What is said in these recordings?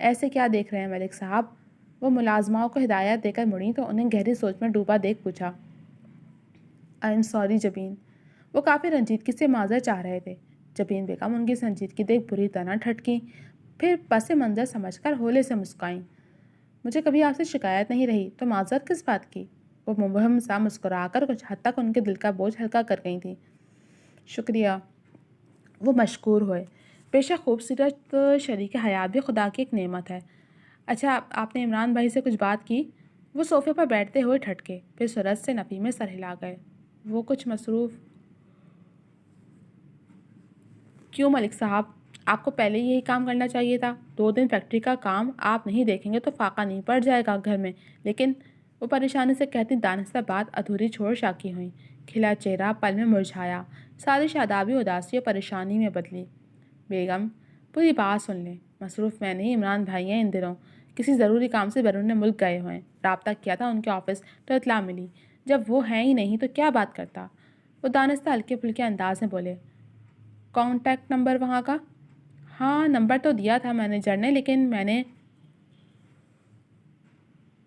ایسے کیا دیکھ رہے ہیں ملک صاحب؟ وہ ملازماؤں کو ہدایت دے کر مڑیں تو انہیں گہری سوچ میں ڈوبا دیکھ پوچھا۔ آئی ایم سوری جبین۔ وہ کافی رنجیدگی سے معذرت چاہ رہے تھے۔ جبین بیگم ان کی سنجیدگی دیکھ بری طرح ٹھٹکیں، پھر پس منظر سمجھ کر ہولے سے مسکرائیں۔ مجھے کبھی آپ سے شکایت نہیں رہی تو معذرت کس بات کی؟ وہ مبہم سا مسکرا کر کچھ حد تک ان کے دل کا بوجھ ہلکا کر گئی تھیں۔ شکریہ، وہ مشکور ہوئے۔ بے شک خوبصورت شریک حیات بھی خدا کی ایک نعمت ہے۔ اچھا، آپ نے عمران بھائی سے کچھ بات کی؟ وہ صوفے پر بیٹھتے ہوئے ٹھٹکے، پھر سرعت سے نفی میں سر ہلا گئے۔ وہ کچھ مصروف۔ کیوں ملک صاحب؟ آپ کو پہلے یہی کام کرنا چاہیے تھا۔ 2 دن فیکٹری کا کام آپ نہیں دیکھیں گے تو فاقہ نہیں پڑ جائے گا گھر میں۔ لیکن وہ پریشانی سے کہتی دانستہ بات ادھوری چھوڑ شاکی ہوئیں۔ کھلا چہرہ پل میں مرجھایا، ساری شادابی اداسی اور پریشانی میں بدلی۔ بیگم، پوری بات سن لیں۔ مصروف میں نہیں، عمران بھائی ہیں ان دنوں کسی ضروری کام سے بیرون ملک گئے ہوئے ہیں۔ رابطہ کیا تھا ان کے آفس تو اطلاع ملی۔ جب وہ ہیں ہی نہیں تو کیا بات کرتا؟ وہ دانستہ ہلکے پھلکے انداز میں بولے۔ کانٹیکٹ نمبر وہاں کا؟ ہاں، نمبر تو دیا تھا مینیجر نے، لیکن میں نے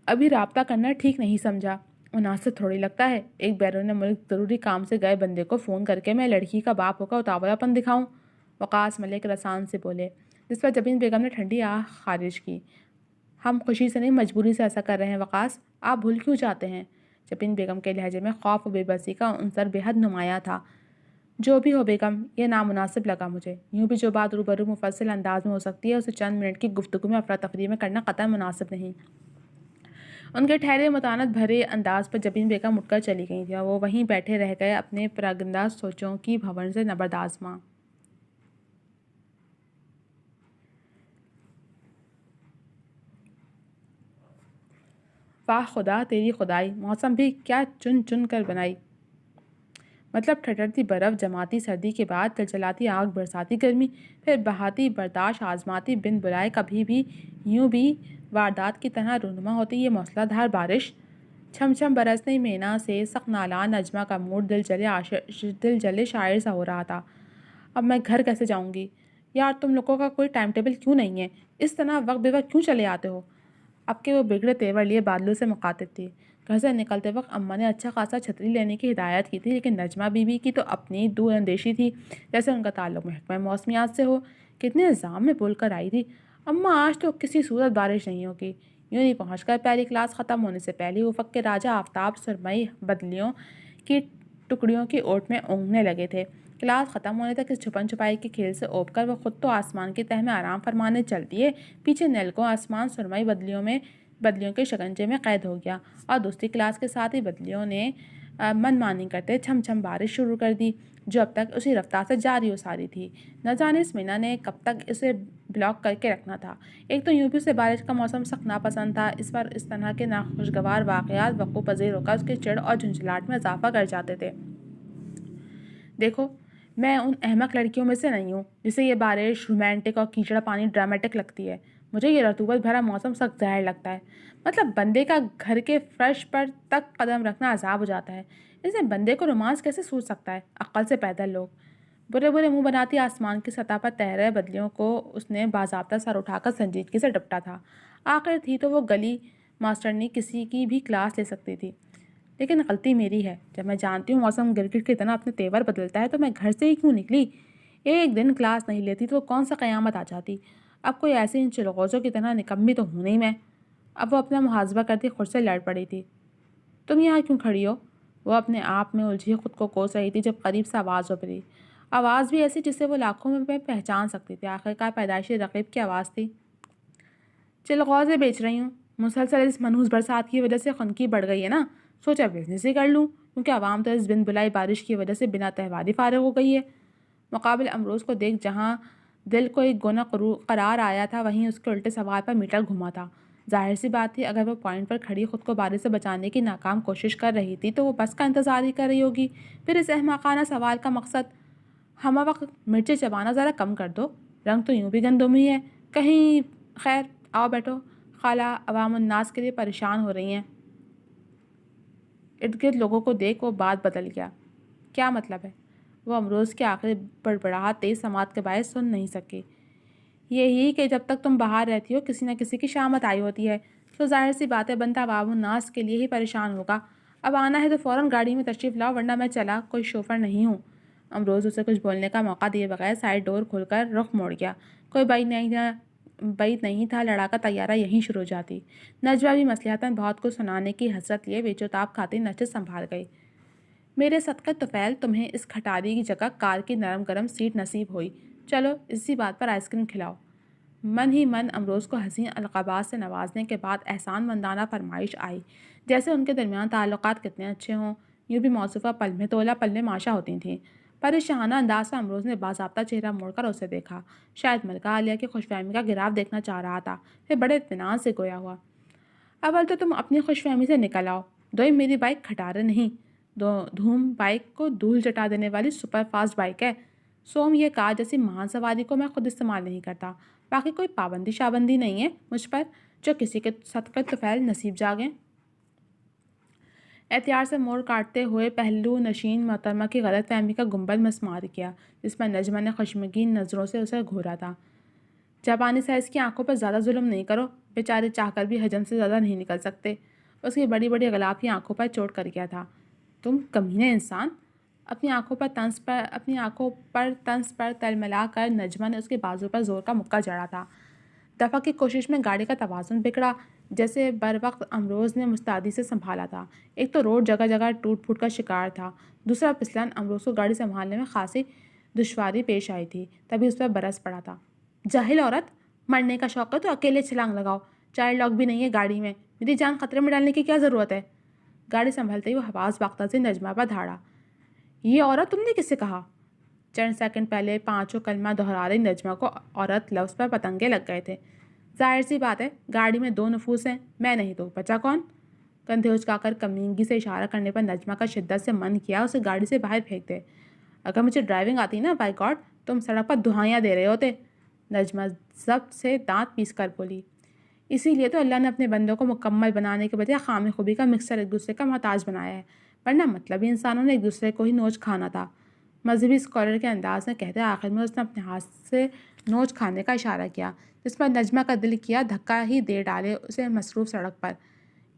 ابھی رابطہ کرنا ٹھیک نہیں سمجھا۔ مناسب تھوڑی لگتا ہے ایک بیرون ملک ضروری کام سے گئے بندے کو فون کر کے میں لڑکی کا باپ ہو کر اتاولا پن دکھاؤں۔ وقاص ملک رسان سے بولے، جس پر جبین بیگم نے ٹھنڈی آہ خارج کی۔ ہم خوشی سے نہیں مجبوری سے ایسا کر رہے ہیں وقاص، آپ بھول کیوں جاتے ہیں؟ جبین بیگم کے لہجے میں خوف و بے بسی کا عنصر بے حد نمایاں تھا۔ جو بھی ہو بیگم، یہ نامناسب لگا مجھے۔ یوں بھی جو بات روبرو مفصل انداز میں ہو سکتی ہے اسے چند منٹ کی گفتگو میں افراتفری میں کرنا قطعا مناسب نہیں۔ ان کے ٹھہرے متانت بھرے انداز پر جبین بیگم اٹھ کر چلی گئی تھیں اور وہ وہیں بیٹھے رہ گئے اپنے پراگندہ سوچوں کی بھنور سے نبردآزماں۔ واہ خدا تیری خدائی، موسم بھی کیا چن چن کر بنائی۔ مطلب ٹھٹرتی برف، جماتی سردی کے بعد چلچلاتی آگ، برساتی گرمی، پھر بہاتی برداشت، آزماتی بن بلائے کبھی بھی یوں بھی واردات کی طرح رونما ہوتی یہ موسلا دھار بارش۔ چھم چھم برسنے مینا سے سخت نالان نجمہ کا موڈ دل جلے شاعر سا ہو رہا تھا۔ اب میں گھر کیسے جاؤں گی؟ یار تم لوگوں کا کوئی ٹائم ٹیبل کیوں نہیں ہے؟ اس طرح وقت بے وقت کیوں چلے آتے ہو؟ اب کے وہ بگڑے تیور لیے بادلوں سے مخاطب تھی۔ گھر سے نکلتے وقت اماں نے اچھا خاصا چھتری لینے کی ہدایت کی تھی، لیکن نجمہ بی بی کی تو اپنی دور اندیشی تھی، جیسے ان کا تعلق محکمہ موسمیات سے ہو۔ کتنے الزام میں بول کر آئی تھی، اماں آج تو کسی صورت بارش نہیں ہوگی۔ یوں نہیں پہنچ کر پہلی کلاس ختم ہونے سے پہلے افق کے راجہ آفتاب سرمئی بدلیوں کی ٹکڑیوں کی اوٹ میں اونگنے لگے تھے۔ کلاس ختم ہونے تک اس چھپن چھپائی کے کھیل سے اوب کر وہ خود تو آسمان کی تہہ میں آرام فرمانے چل دیے، پیچھے نیلکوں آسمان سرمئی بدلیوں کے شکنجے میں قید ہو گیا، اور دوسری کلاس کے ساتھ ہی بدلیوں نے من مانی کرتے چھم چھم بارش شروع کر دی، جو اب تک اسی رفتار سے جاری و ساری تھی۔ نہ جانے اس مینا نے کب تک اسے بلاک کر کے رکھنا تھا۔ ایک تو یوں بھی اسے بارش کا موسم سخت ناپسند تھا، اس پر اس طرح کے ناخوشگوار واقعات وقوع پذیر ہو کر اس کی چڑ اور جھنجھلاہٹ میں اضافہ کر جاتے تھے۔ دیکھو، میں ان احمق لڑکیوں میں سے نہیں ہوں جسے یہ بارش رومانٹک اور کیچڑ پانی ڈرامٹک لگتی ہے۔ مجھے یہ رطوبت بھرا موسم سخت زہر لگتا ہے۔ مطلب بندے کا گھر کے فرش پر تک قدم رکھنا عذاب ہو جاتا ہے۔ اس میں بندے کو رومانس کیسے سوچ سکتا ہے؟ عقل سے پیدل لوگ۔ برے برے منہ بناتی آسمان کی سطح پر تہرے بدلیوں کو اس نے باضابطہ سر اٹھا کر سنجیدگی سے ڈپٹا تھا۔ آخر تھی تو وہ گلی ماسٹرنی کسی کی بھی کلاس لے سکتی تھی۔ لیکن غلطی میری ہے، جب میں جانتی ہوں موسم گرگٹ کی طرح اپنے تیور بدلتا ہے تو میں گھر سے ہی کیوں نکلی؟ ایک دن کلاس نہیں لیتی تو کون سا قیامت آ جاتی؟ اب کوئی ایسی ان چلغوزوں کی طرح نکمی تو ہوں نہیں میں۔ اب وہ اپنا محاسبہ کرتی خود سے لڑ پڑی تھی۔ تم یہاں کیوں کھڑی ہو؟ وہ اپنے آپ میں الجھی خود کو کوس رہی تھی جب قریب سے آواز ابھری، آواز بھی ایسی جسے وہ لاکھوں میں پہچان سکتی تھی۔ آخرکار پیدائشی رقیب کی آواز تھی۔ چلغوزے بیچ رہی ہوں۔ مسلسل اس منحوس برسات کی وجہ سے خنکی بڑھ گئی ہے نا، سوچا بزنس ہی کر لوں، کیونکہ عوام تو اس بن بلائی بارش کی وجہ سے بنا تہواری فارغ ہو گئی ہے۔ مقابل امروز کو دیکھ جہاں دل کو ایک گونا قرار آیا تھا، وہیں اس کے الٹے سوال پر میٹر گھما تھا۔ ظاہر سی بات تھی، اگر وہ پوائنٹ پر کھڑی خود کو بارش سے بچانے کی ناکام کوشش کر رہی تھی تو وہ بس کا انتظار ہی کر رہی ہوگی۔ پھر اس احمقانہ سوال کا مقصد، ہمہ وقت مرچیں چبانا ذرا کم کر دو، رنگ تو یوں بھی گندم ہی ہے کہیں۔ خیر آؤ بیٹھو، خالہ عوام الناس کے لیے پریشان ہو رہی ہیں۔ ارد گرد لوگوں کو دیکھ وہ بات بدل گیا۔ کیا مطلب ہے؟ وہ امروز کی آخری بڑبڑاہٹ تیز سماعت کے باعث سن نہیں سکی۔ یہی کہ جب تک تم باہر رہتی ہو کسی نہ کسی کی شامت آئی ہوتی ہے، تو ظاہر سی بات ہے بندہ عوام الناس کے لیے ہی پریشان ہوگا۔ اب آنا ہے تو فوراً گاڑی میں تشریف لاؤ، ورنہ میں چلا کوئی شوفر نہیں ہوں۔ امروز اسے کچھ بولنے کا موقع دیے بغیر سائڈ ڈور کھول کر رخ موڑ گیا۔ کوئی بعید نہیں تھا لڑاکا طیارہ یہیں شروع ہو جاتی۔ نجوہ بھی مصلحتاً بہت کچھ سنانے کی حسرت لیے بیچوتاب کھاتی نشست سنبھال گئی۔ میرے صدقہ طفیل تمہیں اس کھٹاری کی جگہ کار کی نرم گرم سیٹ نصیب ہوئی، چلو اسی بات پر آئس کریم کھلاؤ۔ من ہی من امروز کو حسین القابات سے نوازنے کے بعد احسان مندانہ فرمائش آئی، جیسے ان کے درمیان تعلقات کتنے اچھے ہوں۔ یوں بھی موصوفہ پل میں تولا پل میں ماشا ہوتی تھیں۔ پر اس شاہانہ انداز سے امروز نے باضابطہ چہرہ موڑ کر اسے دیکھا، شاید ملکہ عالیہ کی خوش فہمی کا گراف دیکھنا چاہ رہا تھا۔ پھر بڑے اطمینان سے گویا ہوا، اول تو تم اپنی خوش فہمی سے نکل آؤ، دوئی میری بائک کھٹارے نہیں، دھوم بائک کو دھول چٹا دینے والی سپر فاسٹ بائک ہے۔ سوم یہ کار جیسی مہان سواری کو میں خود استعمال نہیں کرتا۔ باقی کوئی پابندی شابندی نہیں ہے مجھ پر جو کسی کے صدقہ طفیل نصیب جاگیں۔ احتیاط سے موڑ کاٹتے ہوئے پہلو نشین محترمہ کی غلط فہمی کا گنبد مسمار کیا، جس پر نجمہ نے خشمگین نظروں سے اسے گھورا تھا۔ جاپانی سائز کی آنکھوں پر زیادہ ظلم نہیں کرو، بیچارے چاہ کر بھی حجم سے زیادہ نہیں نکل سکتے۔ اس کی بڑی بڑی غلافی آنکھوں پر چوٹ کر گیا تھا۔ تم کمینے انسان! اپنی آنکھوں پر طنز پر تلملا کر نجمہ نے اس کے بازو پر زور کا مکہ جڑا تھا۔ دفع کی کوشش میں گاڑی کا توازن بگڑا، جیسے بر وقت امروز نے مستعدی سے سنبھالا تھا۔ ایک تو روڈ جگہ جگہ ٹوٹ پھوٹ کا شکار تھا، دوسرا پسلن امروز کو گاڑی سنبھالنے میں خاصی دشواری پیش آئی تھی، تبھی اس پر برس پڑا تھا۔ جاہل عورت! مرنے کا شوق ہے تو اکیلے چھلانگ لگاؤ، چائلڈ لاک بھی نہیں ہے گاڑی میں، میری جان خطرے میں ڈالنے کی کیا ضرورت ہے؟ گاڑی سنبھلتے ہی وہ حواس باختہ سے نجمہ پر دھاڑا۔ یہ عورت تم نے کسے کہا؟ چند سیکنڈ پہلے پانچوں کلمہ دہرا رہی نجمہ کو عورت لفظ پر پتنگے لگ گئے تھے۔ ظاہر سی بات ہے گاڑی میں دو نفوس ہیں، میں نہیں تو بچا کون؟ کندھے اچکا کر کمینگی سے اشارہ کرنے پر نجمہ کا شدت سے من کیا اسے گاڑی سے باہر پھینک دے۔ اگر مجھے ڈرائیونگ آتی نا بائی گاڈ، تم سڑک پر دہائیاں دے رہے ہوتے، نجمہ ضبط سے دانت پیس کر بولی۔ اسی لیے تو اللہ نے اپنے بندوں کو مکمل بنانے کے بجائے خام خوبی کا مکسر ایک دوسرے کا محتاج بنایا ہے، ورنہ مطلبی انسانوں نے ایک دوسرے کو ہی نوچ کھانا تھا۔ مذہبی اسکالر کے انداز میں کہتے آخر میں اس نے اپنے ہاتھ سے نوچ کھانے کا اشارہ کیا، جس پر نجمہ کا دل کیا دھکا ہی دے ڈالے اسے مصروف سڑک پر۔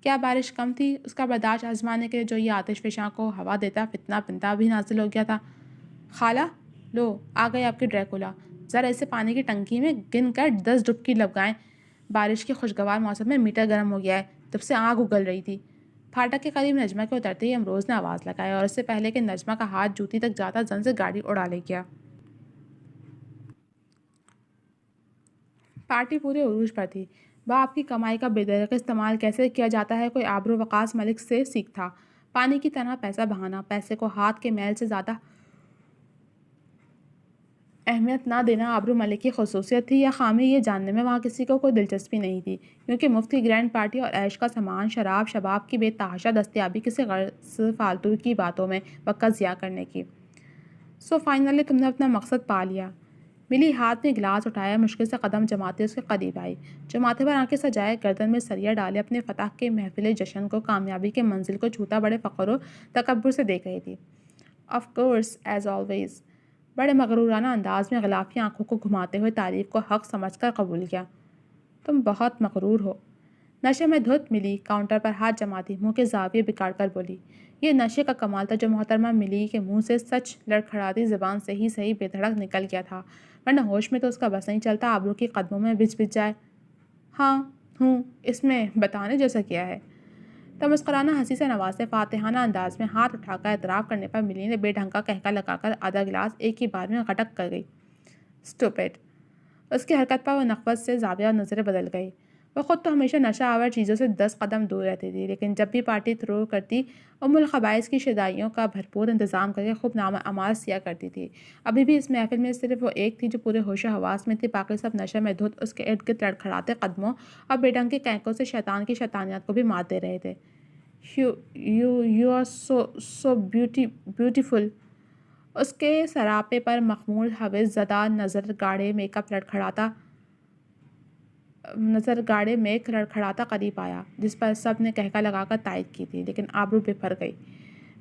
کیا بارش کم تھی اس کا برداشت آزمانے کے جو یہ آتش فشاں کو ہوا دیتا فتنہ پنتا بھی نازل ہو گیا تھا۔ خالہ، لو آ گئے آپ کی ڈریکولا، ذرا اسے پانی کی ٹنکی میں گن کر 10 ڈبکی لگائیں۔ بارش کے خوشگوار موسم میں میٹر گرم ہو گیا ہے، تب سے آگ اگل رہی تھی۔ پھاٹک کے قریب نجمہ کے اترتے ہی امروز نے آواز لگایا اور اس سے پہلے کہ نجمہ کا ہاتھ جوتی تک جاتا زن سے گاڑی اڑا لے گیا۔ پارٹی پورے عروج پر تھی۔ باپ کی کمائی کا بے دریغ استعمال کیسے کیا جاتا ہے کوئی آبرو وقاص ملک سے سیکھ تھا۔ پانی کی طرح پیسہ بہانا، پیسے کو ہاتھ کے میل سے زیادہ اہمیت نہ دینا آبرو ملک کی خصوصیت تھی یا خامی، یہ جاننے میں وہاں کسی کو کوئی دلچسپی نہیں تھی، کیونکہ مفت کی گرینڈ پارٹی اور عیش کا سامان، شراب شباب کی بے تحاشا دستیابی کسی غرض فالتو کی باتوں میں وقت ضیاع کرنے کی۔ سو فائنلی تم نے اپنا مقصد پا لیا۔ ملی ہاتھ میں گلاس اٹھایا، مشکل سے قدم جماتے اس کے قریب آئی، جو ماتھے پر آنکھیں سجائے گردن میں سریا ڈالے اپنے فتح کے محفل جشن کو، کامیابی کے منزل کو چھوتا بڑے فخر و تکبر سے دیکھ رہی تھی۔ آف کورس ایز آلویز، بڑے مغرورانہ انداز میں غلافی آنکھوں کو گھماتے ہوئے تعریف کو حق سمجھ کر قبول کیا۔ تم بہت مغرور ہو۔ نشے میں دھت ملی کاؤنٹر پر ہاتھ جماتی منہ کے زاویے بگاڑ کر بولی۔ یہ نشے کا کمال تھا جو محترمہ ملی کے منہ سے سچ لڑکھڑاتی زبان سے ہی صحیح بے دھڑک نکل گیا تھا، ورنہ ہوش میں تو اس کا بس نہیں چلتا آبرو کی قدموں میں بچ جائے۔ ہاں ہوں، اس میں بتانے جیسا کیا ہے؟ تمسکرانہ ہنسی سے نوازتے فاتحانہ انداز میں ہاتھ اٹھا کر اعتراف کرنے پر ملی نے بے ڈھنگ کا قہقہ لگا کر آدھا گلاس ایک ہی بار میں غٹک کر گئی۔ اسٹوپڈ! اس کی حرکت پر وہ نخوت سے زاویہ نظریں بدل گئی۔ وہ خود تو ہمیشہ نشہ آور چیزوں سے 10 قدم دور رہتی تھی، لیکن جب بھی پارٹی تھرو کرتی الخبائث کی شدائیوں کا بھرپور انتظام کر کے خوب نام امار سیا کرتی تھی۔ ابھی بھی اس محفل میں صرف وہ ایک تھی جو پورے ہوش و حواس میں تھی، باقی سب نشے میں دھت اس کے ارد گرد لڑکھڑاتے قدموں اور بے ڈھنگ کے قہقہوں سے شیطان کی شیطانیات کو بھی مات دے رہے تھے۔ You are so beautiful! اس کے سراپے پر مخمول حوث زدہ نظر گاڑے میک لڑکھڑاتا قریب آیا، جس پر سب نے قہقہ لگا کر تائید کی تھی، لیکن آبرو بے پھر گئی۔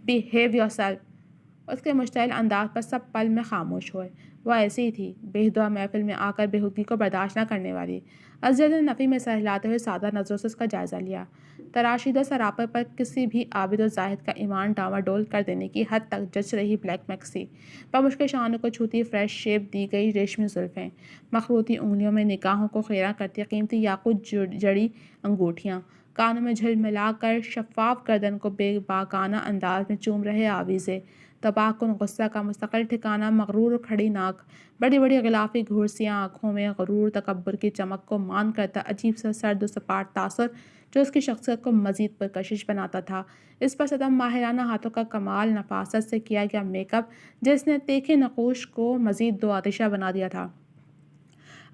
Behave your self! اس کے مشتعل انداز پر سب پل میں خاموش ہوئے۔ وہ ایسی ہی تھی، بےہدہ محفل میں آ کر بےہودگی کو برداشت نہ کرنے والی۔ اسجد نے نفی میں سر ہلاتے ہوئے سادہ نظروں سے اس کا جائزہ لیا۔ تراشیدہ سراپے پر کسی بھی عابد و زاہد کا ایمان ڈاواڈول کر دینے کی حد تک جچ رہی بلیک میکسی، بمشکل شانوں کو چھوتی فریش شیپ دی گئی ریشمی زلفیں، مخروطی انگلیوں میں نگاہوں کو خیرہ کرتی قیمتی یاقوت جڑی انگوٹھیاں، کانوں میں جھلملا کر شفاف گردن کو بے باکانہ انداز میں چوم رہے آویزے، تباہ کن غصہ کا مستقل ٹھکانہ مغرور کھڑی ناک، بڑی بڑی غلافی گھرسیاں آنکھوں میں غرور تکبر کی چمک کو مان کرتا عجیب سا سرد و سپاٹ تاثر جو اس کی شخصیت کو مزید پرکشش بناتا تھا، اس پر صدم ماہرانہ ہاتھوں کا کمال نفاست سے کیا گیا میک اپ جس نے تیکھے نقوش کو مزید دو آتشہ بنا دیا تھا۔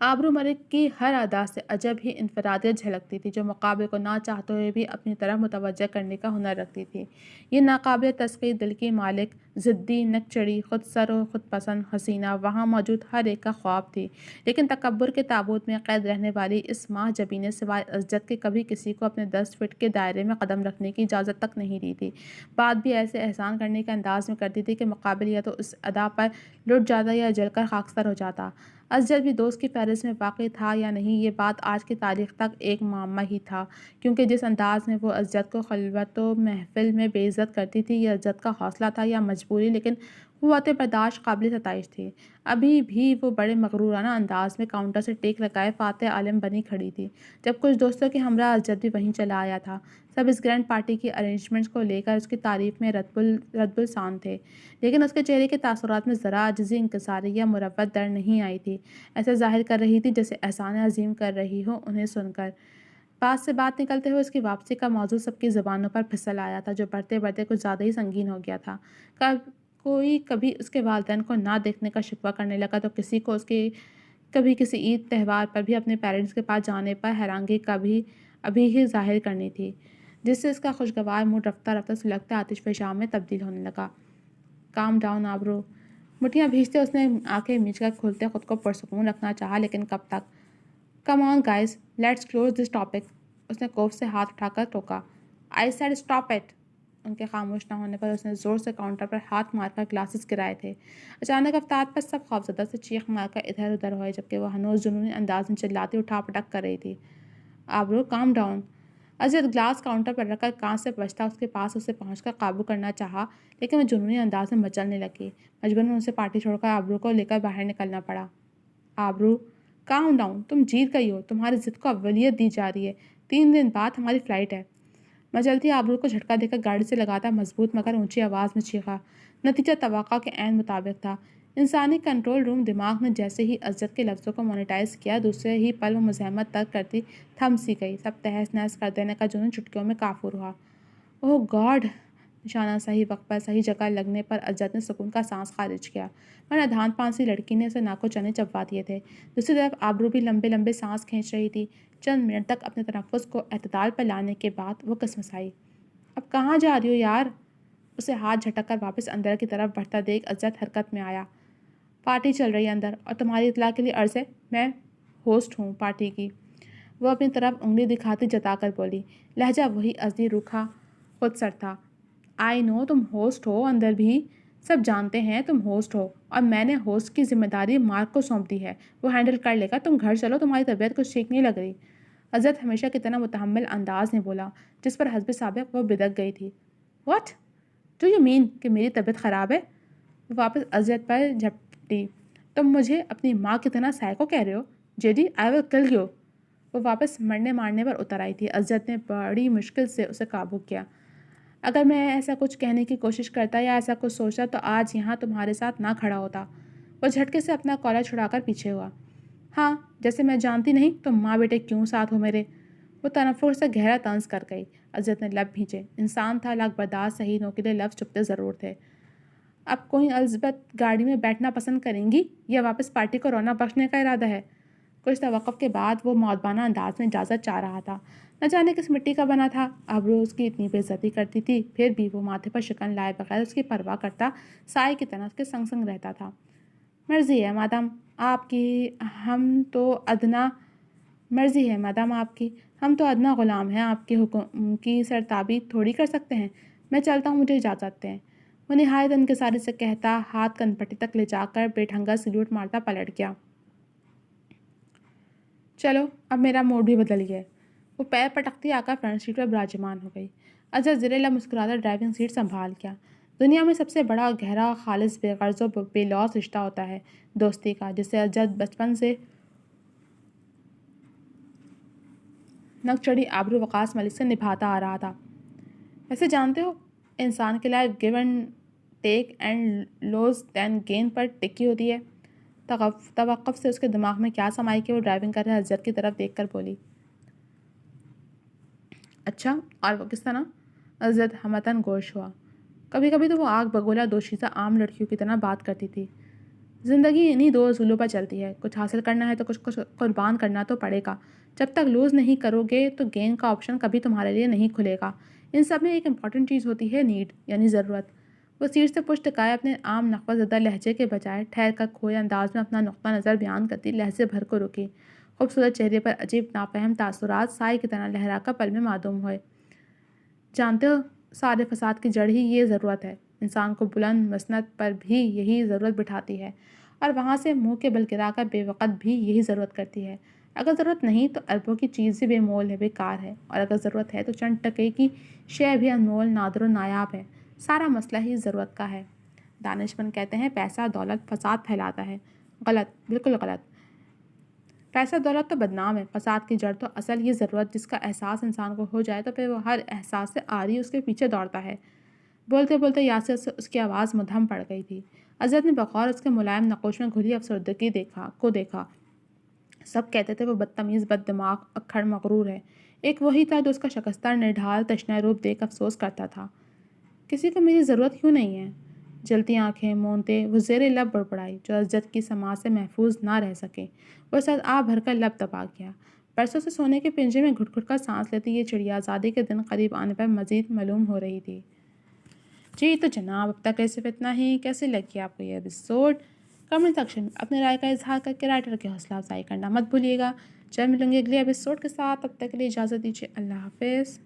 آبرو مرگ کی ہر ادا سے عجب ہی انفرادیت جھلکتی تھی جو مقابل کو نہ چاہتے ہوئے بھی اپنی طرف متوجہ کرنے کا ہنر رکھتی تھی۔ یہ ناقابل تسخیر دل کی مالک، ضدی، نکچڑی، خود سر و خود پسند حسینہ وہاں موجود ہر ایک کا خواب تھی، لیکن تکبر کے تابوت میں قید رہنے والی اس ماہ جبی نے سوائے اسجد کے کبھی کسی کو اپنے 10 فٹ کے دائرے میں قدم رکھنے کی اجازت تک نہیں دی تھی۔ بات بھی ایسے احسان کرنے کے انداز میں کرتی تھی کہ مقابل یا تو اس ادا پر لٹ جاتا یا جل کر خاکستر ہو جاتا۔ اسجد بھی دوست کی فہرست میں واقع تھا یا نہیں یہ بات آج کی تاریخ تک ایک معمہ ہی تھا، کیونکہ جس انداز میں وہ اسجد کو خلوت و محفل میں بے عزت کرتی تھی یہ اسجد کا حوصلہ تھا یا مجبوری، لیکن قوت برداشت قابل ستائش تھی۔ ابھی بھی وہ بڑے مغرورانہ انداز میں کاؤنٹر سے ٹیک لگائے فاتح عالم بنی کھڑی تھی جب کچھ دوستوں کے ہمراہ اسجد بھی وہیں چلا آیا تھا۔ سب اس گرینڈ پارٹی کی ارینجمنٹس کو لے کر اس کی تعریف میں رد السان تھے، لیکن اس کے چہرے کے تاثرات میں ذرا عاجزی انکساری یا مروت در نہیں آئی تھی، ایسا ظاہر کر رہی تھی جیسے احسان عظیم کر رہی ہو انہیں سن کر۔ بات سے بات نکلتے ہوئے اس کی واپسی کا موضوع سب کی زبانوں پر پھسل آیا تھا جو بڑھتے بڑھتے کچھ زیادہ ہی سنگین ہو گیا تھا۔ کوئی کبھی اس کے والدین کو نہ دیکھنے کا شکوہ کرنے لگا تو کسی کو اس کے کبھی کسی عید تہوار پر بھی اپنے پیرنٹس کے پاس جانے پر حیرانگی کبھی ابھی ہی ظاہر کرنی تھی، جس سے اس کا خوشگوار موڈ رفتہ رفتہ سلگتے آتش فشاں میں تبدیل ہونے لگا۔ کام ڈاؤن آبرو، مٹھیاں بھیجتے اس نے آنکھیں میچ کر کھولتے خود کو پرسکون رکھنا چاہا، لیکن کب تک؟ Come on guys, let's close this topic, اس نے کوف سے ہاتھ اٹھا کر ٹوکا۔ I said stop it. ان کے خاموش نہ ہونے پر اس نے زور سے کاؤنٹر پر ہاتھ مار کر گلاسز گرائے تھے۔ اچانک افتاد پر سب خوفزدہ سے چیخ مار کر ادھر ادھر ہوئے جبکہ وہ ہنوز جنونی انداز میں چلاتی اٹھا پٹک کر رہی تھی۔ آبرو calm down. Asjad glass counter پر رکھ کر کانچ سے بجتا اس کے پاس اسے پہنچ کر قابو کرنا چاہا، لیکن وہ جنونی انداز میں مچلنے لگی۔ مجبوراً اسے پارٹی چھوڑ کر آبرو کو لے کر باہر نکلنا پڑا۔ آبرو کام ڈاؤن، تم جیت گئی ہو، تمہاری ضد کو اولویت دی جا رہی ہے، 3 دن بعد ہماری فلائٹ ہے۔ مچلتی آبرو کو جھٹکا دے کر گاڑی سے لگاتا مضبوط مگر اونچی آواز میں چیخا۔ نتیجہ توقع کے عین مطابق تھا۔ انسانی کنٹرول روم دماغ نے جیسے ہی اسجد کے لفظوں کو مانیٹائز کیا دوسرے ہی پل وہ مزاحمت ترک کرتی تھم سی گئی، سب تہس نہس کر دینے کا جنون چٹکیوں میں کافور ہوا۔ اوہ گاڈ! نشانہ صحیح وقت پر صحیح جگہ لگنے پر اسجد نے سکون کا سانس خارج کیا، ورنہ دھان پانسی لڑکی نے اسے ناکو چنے چبوا دیے تھے۔ دوسری طرف آبرو بھی لمبے لمبے سانس کھینچ رہی تھی۔ چند منٹ تک اپنے تنفس کو اعتدال پر لانے کے بعد وہ کسمسائی۔ اب کہاں جا رہی ہو یار؟ اسے ہاتھ جھٹک کر واپس اندر کی طرف بڑھتا دیکھ اسجد حرکت میں آیا۔ پارٹی چل رہی ہے اندر، اور تمہاری اطلاع کے لیے عرض ہے میں ہوسٹ ہوں پارٹی کی۔ وہ اپنی طرف انگلی دکھاتی جتا کر بولی، لہجہ وہی ازلی روکھا خود سر تھا۔ آئی نو تم ہوسٹ ہو، اندر بھی سب جانتے ہیں تم ہوسٹ ہو، اور میں نے ہوسٹ کی ذمہ داری مارک کو سونپ دی ہے، وہ ہینڈل کر لے گا، تم گھر چلو، تمہاری طبیعت کچھ ٹھیک نہیں لگ رہی۔ اسجد ہمیشہ کی طرح متحمل انداز میں بولا، جس پر حسب سابق وہ بدک گئی تھی۔ واٹ ڈو یو مین کہ میری طبیعت خراب ہے؟ وہ واپس اسجد پر جھپٹی۔ تم مجھے اپنی ماں کی طرح سائیکو کہہ رہے ہو؟ جیڈی آئی ول کل یو۔ وہ واپس مرنے مارنے پر اتر آئی تھی۔ اسجد نے بڑی مشکل سے اسے قابو کیا۔ اگر میں ایسا کچھ کہنے کی کوشش کرتا یا ایسا کچھ سوچتا تو آج یہاں تمہارے ساتھ نہ کھڑا ہوتا۔ وہ جھٹکے سے اپنا کالر چھڑا کر پیچھے ہوا۔ ہاں جیسے میں جانتی نہیں تم ماں بیٹے کیوں ساتھ ہو میرے۔ وہ تنفر سے گہرا طنز کر گئی۔ اسجد نے لب بھینچے۔ انسان تھا، لاکھ برداشت صحیح نوکیلے لفظ چپتے ضرور تھے۔ اب کوئی الزبتھ گاڑی میں بیٹھنا پسند کریں گی یا واپس پارٹی کو رونق بخشنے کا ارادہ ہے؟ کچھ توقف کے بعد وہ مؤدبانہ انداز میں اجازت چاہ رہا تھا۔ نہ جانے کس مٹی کا بنا تھا، آبرو اس کی اتنی بے عزتی کرتی تھی، پھر بھی وہ ماتھے پر شکن لائے بغیر اس کی پرواہ کرتا سائے کی طرح اس کے سنگ سنگ رہتا تھا۔ مرضی ہے مادام آپ کی، ہم تو ادنا مرضی ہے مادام آپ کی، ہم تو ادنا غلام ہیں، آپ کے حکم کی سرتابی تھوڑی کر سکتے ہیں۔ میں چلتا ہوں، مجھے اجازت دیں۔ وہ نہایت انکساری سے کہتا ہاتھ کن پٹی تک لے جا کر بے ڈھنگا سلوٹ مارتا پلٹ گیا۔ چلو اب میرا موڈ بھی بدل گیا ہے۔ وہ پیر پٹکتی آ کر فرنٹ سیٹ پر براجمان ہو گئی۔ اجد زیر لب مسکراتا ڈرائیونگ سیٹ سنبھال گیا۔ دنیا میں سب سے بڑا گہرا خالص بے غرض و بے لوث رشتہ ہوتا ہے دوستی کا، جسے اجد بچپن سے نک چڑھی آبرو وقاص ملک سے نبھاتا آ رہا تھا۔ ویسے جانتے ہو انسان کی life give and take and lose then gain پر ٹکی ہوتی ہے۔ توقف سے اس کے دماغ میں کیا سمائی کہ وہ ڈرائیونگ کر رہے اجد کی طرف دیکھ کر بولی، اچھا اور وہ کس طرح؟ اجد ہمتاً گوش ہوا۔ کبھی کبھی تو وہ آگ بگولا دوشیزہ عام لڑکیوں کی طرح بات کرتی تھی۔ زندگی انہی دو اصولوں پر چلتی ہے، کچھ حاصل کرنا ہے تو کچھ قربان کرنا تو پڑے گا۔ جب تک لوز نہیں کرو گے تو گین کا آپشن کبھی تمہارے لیے نہیں کھلے گا۔ ان سب میں ایک امپورٹنٹ چیز ہوتی ہے نیڈ، یعنی ضرورت۔ وہ سیٹ سے پشت ٹکائے اپنے عام نخوہ زدہ لہجے کے بجائے ٹھہر کر کھوئے انداز میں اپنا نقطہ نظر بیان کرتی لہجے بھر کو رکی۔ خوبصورت چہرے پر عجیب نافہم تاثرات سائے کی طرح لہرا کر پل میں معدوم ہوئے۔ جانتے ہو سارے فساد کی جڑ ہی یہ ضرورت ہے۔ انسان کو بلند مسند پر بھی یہی ضرورت بٹھاتی ہے، اور وہاں سے منہ کے بل گرا کر بے وقت بھی یہی ضرورت کرتی ہے۔ اگر ضرورت نہیں تو اربوں کی چیز ہی بے مول ہے، بیکار ہے، اور اگر ضرورت ہے تو چند ٹکے کی شے بھی انمول، نادر و نایاب ہے۔ سارا مسئلہ ہی ضرورت کا ہے۔ دانشمند کہتے ہیں پیسہ دولت فساد پھیلاتا ہے۔ غلط، بالکل غلط۔ پیسہ دولت تو بدنام ہے، فساد کی جڑ تو اصل یہ ضرورت جس کا احساس انسان کو ہو جائے تو پھر وہ ہر احساس سے آری اس کے پیچھے دوڑتا ہے۔ بولتے بولتے یاسر سے اس کی آواز مدھم پڑ گئی تھی۔ اجد نے بغور اس کے ملائم نقوش میں گھلی افسردگی دیکھا۔ سب کہتے تھے وہ بدتمیز، بد دماغ، اکھڑ، مغرور ہے۔ ایک وہی تھا جو اس کا شکستہ نڈھال تشنہ روپ دیکھ افسوس کرتا تھا، کسی کو میری ضرورت کیوں نہیں ہے؟ جلتی آنکھیں مونتے وہ زیر لب بڑبڑائی، جو اجد کی سماع سے محفوظ نہ رہ سکے۔ وہ سر آ بھر کر لب دبا گیا۔ برسوں سے سونے کے پنجے میں گھٹ گھٹ کر سانس لیتی یہ چڑیا آزادی کے دن قریب آنے پر مزید معلوم ہو رہی تھی۔ جی تو جناب اب تک صرف اتنا ہی۔ کیسے لگی آپ کو یہ ایپیسوڈ؟ کمنٹ سیکشن میں اپنے رائے کا اظہار کر کے رائٹر کی حوصلہ افزائی کرنا مت بھولیے گا۔ جلد ملیں گے اگلے ایپیسوڈ کے ساتھ، تب تک کے لیے اجازت دیجیے۔ اللہ حافظ۔